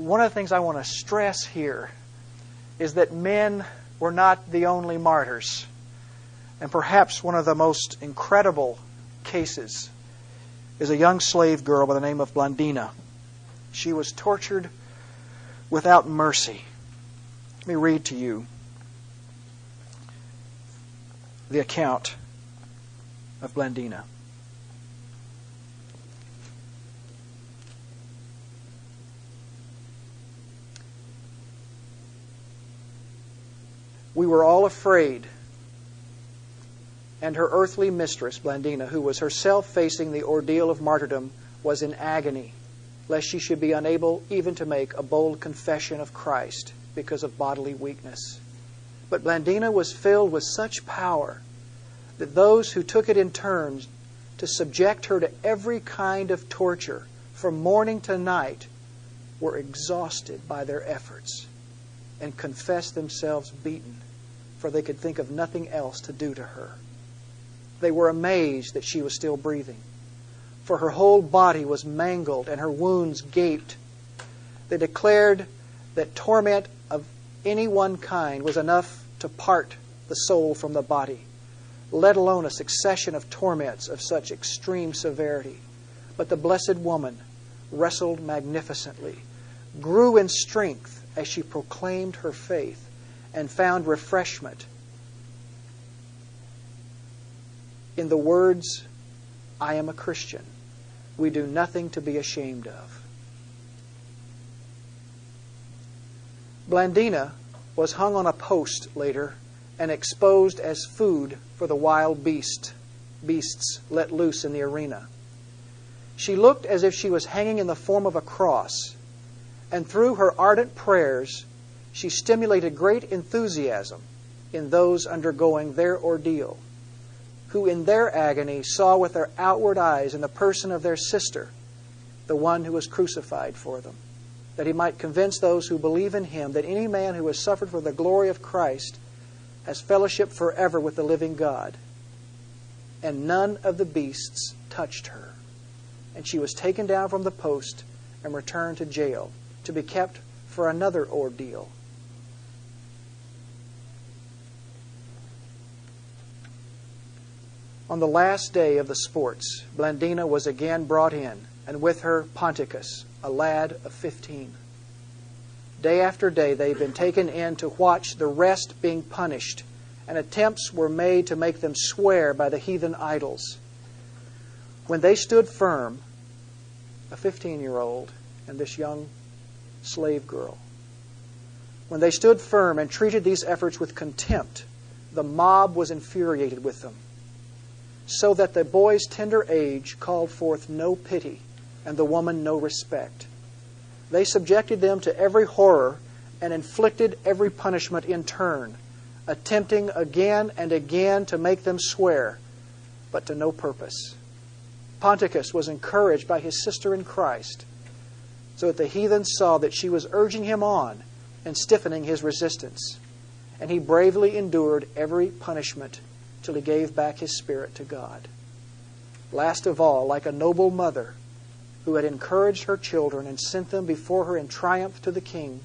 one of the things I want to stress here is that men were not the only martyrs. And perhaps one of the most incredible cases is a young slave girl by the name of Blandina. She was tortured without mercy. Let me read to you the account of Blandina. We were all afraid, and her earthly mistress, Blandina, who was herself facing the ordeal of martyrdom, was in agony, lest she should be unable even to make a bold confession of Christ because of bodily weakness. But Blandina was filled with such power that those who took it in turns to subject her to every kind of torture from morning to night were exhausted by their efforts and confessed themselves beaten, for they could think of nothing else to do to her. They were amazed that she was still breathing, for her whole body was mangled and her wounds gaped. They declared that torment of any one kind was enough to part the soul from the body, let alone a succession of torments of such extreme severity. But the blessed woman wrestled magnificently, grew in strength as she proclaimed her faith, and found refreshment in the words, "I am a Christian. We do nothing to be ashamed of." Blandina was hung on a post later and exposed as food for the wild beasts let loose in the arena. She looked as if she was hanging in the form of a cross, and through her ardent prayers, she stimulated great enthusiasm in those undergoing their ordeal, who in their agony saw with their outward eyes in the person of their sister the one who was crucified for them, that he might convince those who believe in him that any man who has suffered for the glory of Christ has fellowship forever with the living God. And none of the beasts touched her, and she was taken down from the post and returned to jail to be kept for another ordeal. On the last day of the sports, Blandina was again brought in, and with her Ponticus, a lad of 15. Day after day they had been taken in to watch the rest being punished, and attempts were made to make them swear by the heathen idols. When they stood firm, a 15-year-old and this young slave girl, when they stood firm and treated these efforts with contempt, the mob was infuriated with them, so that the boy's tender age called forth no pity, and the woman no respect. They subjected them to every horror and inflicted every punishment in turn, attempting again and again to make them swear, but to no purpose. Ponticus was encouraged by his sister in Christ, so that the heathen saw that she was urging him on and stiffening his resistance, and he bravely endured every punishment till he gave back his spirit to God. Last of all, like a noble mother who had encouraged her children and sent them before her in triumph to the king,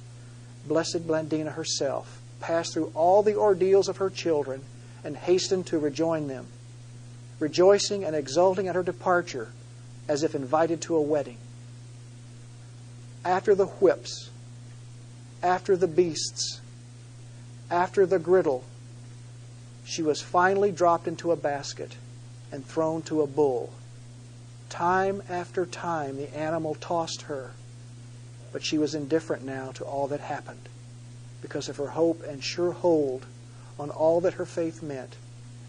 blessed Blandina herself passed through all the ordeals of her children and hastened to rejoin them, rejoicing and exulting at her departure as if invited to a wedding. After the whips, after the beasts, after the griddle, she was finally dropped into a basket and thrown to a bull. Time after time the animal tossed her, but she was indifferent now to all that happened because of her hope and sure hold on all that her faith meant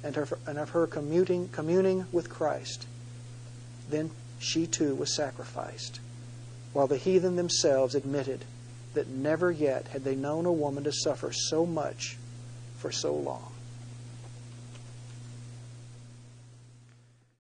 and of her communing with Christ. Then she too was sacrificed, while the heathen themselves admitted that never yet had they known a woman to suffer so much for so long.